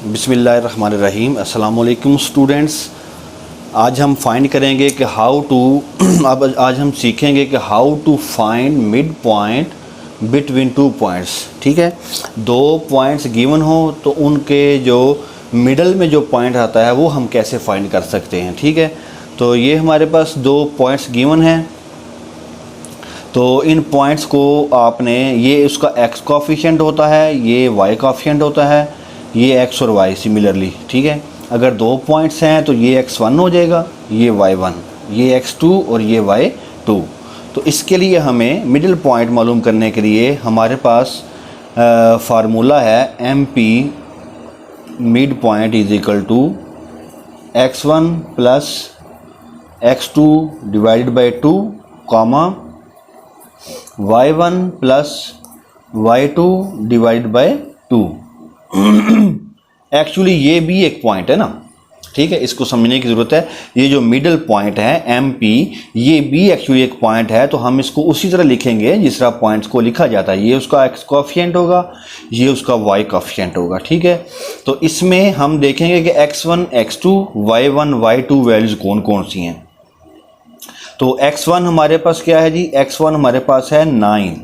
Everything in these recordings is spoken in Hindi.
बिस्मिल्लाहिर्रहमानिर्रहीम। अस्सलाम वालेकुम स्टूडेंट्स। आज हम फाइंड करेंगे कि आज हम सीखेंगे कि how to find mid point between two points. ठीक है, दो पॉइंट्स गिवन हो तो उनके जो मिडल में जो पॉइंट आता है वो हम कैसे फाइंड कर सकते हैं। ठीक है, तो ये हमारे पास दो पॉइंट्स गिवन हैं। तो इन पॉइंट्स को आपने, ये उसका एक्स कोफिशिएंट होता है, ये वाई कोफिशिएंट होता है, ये एक्स और वाई सिमिलरली। ठीक है, अगर दो पॉइंट्स हैं तो ये x1 हो जाएगा, ये y1, ये x2 और ये y2। तो इसके लिए हमें मिडिल पॉइंट मालूम करने के लिए हमारे पास फार्मूला है MP mid point is equal to x1 plus x2 divided by 2 comma y1 plus y2 divided by 2। Actually ये भी एक पॉइंट है ना। ठीक है, इसको समझने की ज़रूरत है। ये जो मिडल पॉइंट है MP, ये भी एक्चुअली एक पॉइंट है। तो हम इसको उसी तरह लिखेंगे जिस तरह पॉइंट्स को लिखा जाता है। ये उसका एक्स कोफिशिएंट होगा, ये उसका वाई कोफिशिएंट होगा। ठीक है, तो इसमें हम देखेंगे कि x1 x2 y1 y2 values कौन कौन सी हैं। तो x1 हमारे पास क्या है जी, x1 हमारे पास है 9।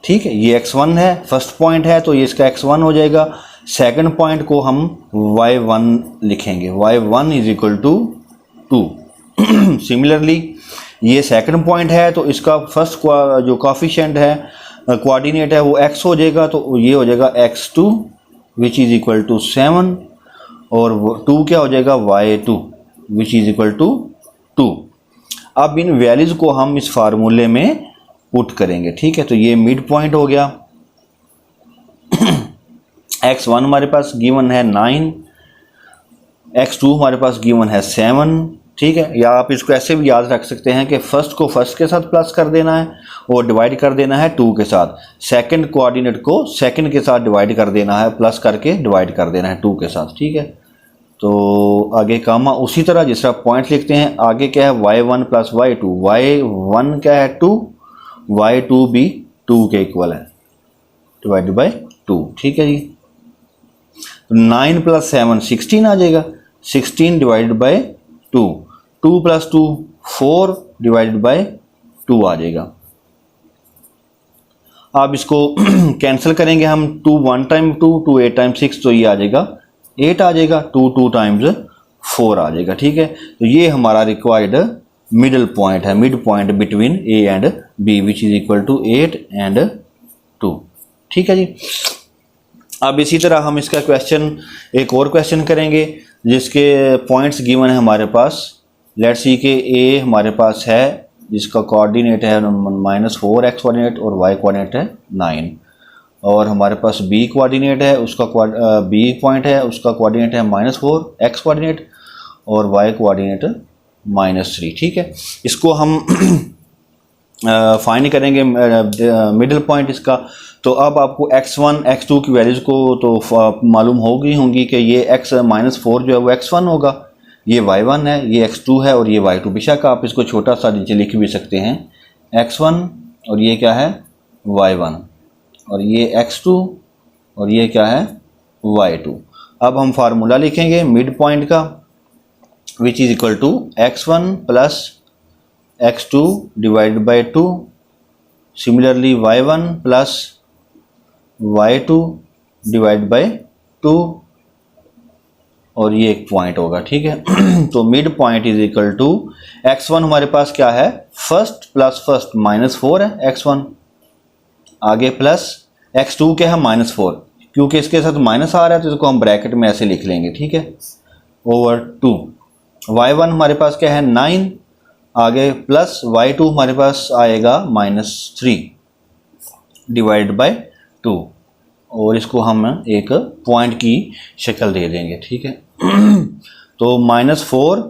ठीक है, ये x1 है, फर्स्ट पॉइंट है तो ये इसका x1 हो जाएगा। सेकंड पॉइंट को हम y1 लिखेंगे, y1 is equal to 2। Similarly ये सेकंड पॉइंट है तो इसका फर्स्ट जो कोफिशिएंट है, कोऑर्डिनेट है, वो x हो जाएगा। तो ये हो जाएगा x2 which is equal to 7 और 2 क्या हो जाएगा y2 which is equal to 2। अब इन वैल्यूज़ को हम इस फार्मूले में पुट करेंगे। ठीक है, तो ये मिड पॉइंट हो गया। x1 हमारे पास गिवन है 9, x2 हमारे पास गिवन है 7। ठीक है, या आप इसको ऐसे भी याद रख सकते हैं कि फर्स्ट को फर्स्ट के साथ प्लस कर देना है और डिवाइड कर देना है 2 के साथ। सेकंड कोऑर्डिनेट को सेकंड के साथ डिवाइड कर देना है, प्लस करके डिवाइड कर देना है 2 के साथ। ठीक है, तो आगे कामा उसी तरह जिस तरह पॉइंट लिखते हैं। आगे क्या है, y1 प्लस y2, y1 क्या है 2, y2 भी 2 के इक्वल है, डिवाइडेड बाई 2। ठीक है जी, 9 प्लस 7 16 आ जाएगा, 16 divided by 2, 2 plus 2 4 divided by 2 आ जाएगा। अब इसको कैंसिल करेंगे हम, 2 1 टाइम 2, 2 8 टाइम 6, तो ये आ जाएगा 8 आ जाएगा, 2 2 टाइम्स 4 आ जाएगा। ठीक है, तो ये हमारा रिक्वायर्ड मिडल पॉइंट है, mid point between A and B which is equal to 8 and 2। ठीक है जी, अब इसी तरह हम इसका एक और क्वेश्चन करेंगे जिसके पॉइंट्स गिवन है हमारे पास। लेट्स सी के A हमारे पास है जिसका कोऑर्डिनेट है -4 x कोऑर्डिनेट और y कोऑर्डिनेट है 9, और हमारे पास B कोऑर्डिनेट है, उसका B पॉइंट है, उसका कोऑर्डिनेट है -4 x कोऑर्डिनेट और y कोऑर्डिनेट -3। ठीक है, इसको हम फाइंड करेंगे मिडिल पॉइंट इसका। तो अब आपको x1 x2 की वैल्यूज़ को तो मालूम होंगी कि ये -4 जो है वो x1 होगा, ये y1 है, ये x2 है और ये y2। बेशक आप इसको छोटा सा नीचे लिख भी सकते हैं, x1 और ये क्या है y1 और ये x2 और ये क्या है y2। अब हम फार्मूला लिखेंगे मिड पॉइंट का, which is equal to x1 plus x2 divided by 2, similarly y1 plus y2 divide by 2, और ये एक पॉइंट होगा। ठीक है, तो mid point is equal to x1 हमारे पास क्या है, फर्स्ट प्लस फर्स्ट -4 है x1, आगे प्लस x2 क्या है -4, क्योंकि इसके साथ माइनस आ रहा है तो इसको हम ब्रैकेट में ऐसे लिख लेंगे। ठीक है, ओवर 2, y1 हमारे पास क्या है 9, आगे प्लस y2 हमारे पास आएगा -3 डिवाइड बाई 2, और इसको हम एक पॉइंट की शक्ल दे देंगे। ठीक है, तो -4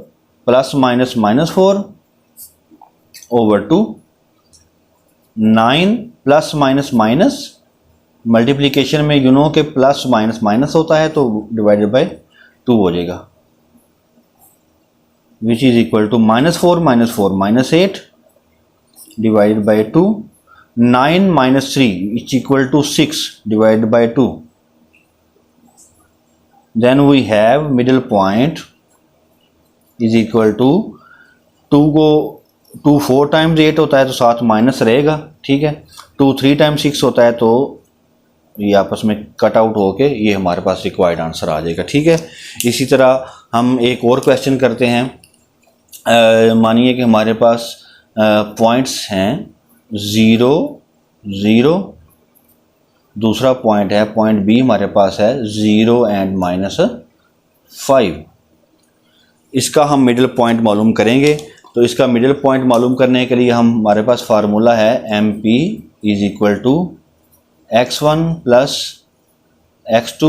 plus -4 over 2, 9 plus minus multiplication में के प्लस माइनस होता है तो डिवाइडेड बाई 2 हो जाएगा, which is equal to -4 -8 divided by 2, 9 minus 3 is equal to 6 divided by 2, then we have middle point is equal to 2 को 2 4 टाइम्स 8 होता है तो साथ माइनस रहेगा, ठीक है। 2 3 टाइम्स 6 होता है तो ये आपस में कट आउट होके ये हमारे पास रिक्वायर्ड आंसर आ जाएगा, ठीक है। इसी तरह हम एक और क्वेश्चन करते हैं। मानिए कि हमारे पास पॉइंट्स हैं 0 0, दूसरा पॉइंट है पॉइंट बी हमारे पास है 0 एंड -5। इसका हम मिडिल पॉइंट मालूम करेंगे। तो इसका मिडिल पॉइंट मालूम करने के लिए हमारे पास फार्मूला है MP is equal to x1 plus x2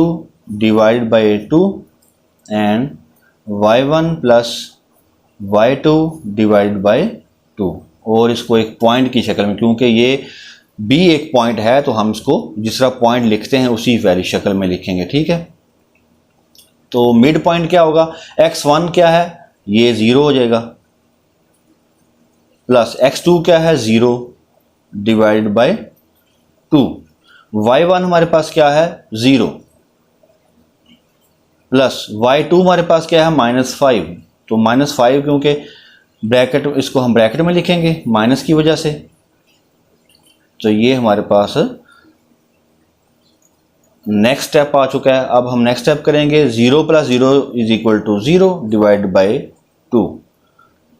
divide by 2 and y1 plus y2 divide by 2, और इसको एक पॉइंट की शक्ल में, क्योंकि ये B एक पॉइंट है तो हम इसको जिसरा पॉइंट लिखते हैं उसी वाली शक्ल में लिखेंगे, ठीक है। तो मिड पॉइंट क्या होगा, x1 क्या है, ये 0 हो जाएगा, प्लस x2 क्या है 0 डिवाइड बाय 2, y1 हमारे पास क्या है 0, प्लस y2 हमारे पास क्या है -5। तो -5 क्योंकि ब्रैकेट, इसको हम ब्रैकेट में लिखेंगे माइनस की वजह से। तो ये हमारे पास नेक्स्ट स्टेप आ चुका है। अब हम नेक्स्ट स्टेप करेंगे 0 plus 0 is equal to 0 divide by 2।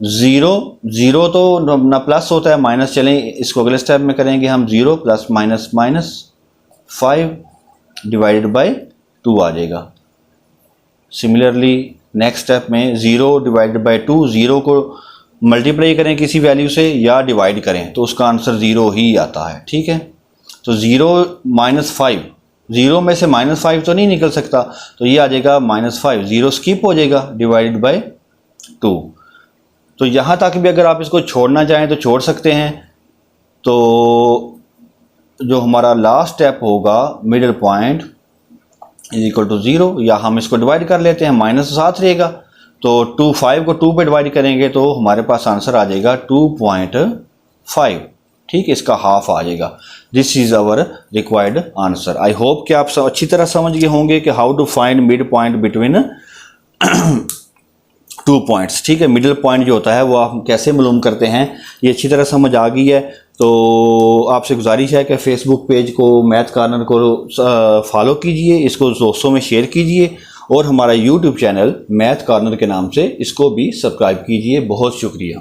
0 0 तो ना प्लस होता है माइनस, चलें इसको अगले स्टेप में करेंगे हम 0 plus minus minus 5 divided by 2 आ जाएगा। सिमिलरली नेक्स्ट स्टेप में 0 डिवाइडेड बाई 2, 0 को मल्टीप्लाई करें किसी वैल्यू से या डिवाइड करें तो उसका आंसर 0 ही आता है, ठीक है। तो 0 -5, 0 में से -5 तो नहीं निकल सकता, तो ये आ जाएगा -5, 0 स्किप हो जाएगा डिवाइडेड बाई 2। तो यहाँ तक भी अगर आप इसको छोड़ना चाहें तो छोड़ सकते हैं। तो जो हमारा लास्ट स्टेप होगा middle point is equal to 0, या हम इसको डिवाइड कर लेते हैं, माइनस साथ रहेगा तो 5 को 2 पे डिवाइड करेंगे तो हमारे पास आंसर आ जाएगा 2.5, ठीक है, इसका हाफ आ जाएगा। This is our required answer. I hope कि आप सब अच्छी तरह समझ गए होंगे कि how to find mid point between 2 points, ठीक है। मिडिल पॉइंट जो होता है वो आप कैसे मालूम करते हैं, ये अच्छी तरह समझ आ गई है। तो आपसे गुजारिश है कि फेसबुक पेज को मैथ कॉर्नर को फॉलो कीजिए, इसको दोस्तों में शेयर कीजिए, और हमारा यूट्यूब चैनल मैथ कॉर्नर के नाम से इसको भी सब्सक्राइब कीजिए। बहुत शुक्रिया।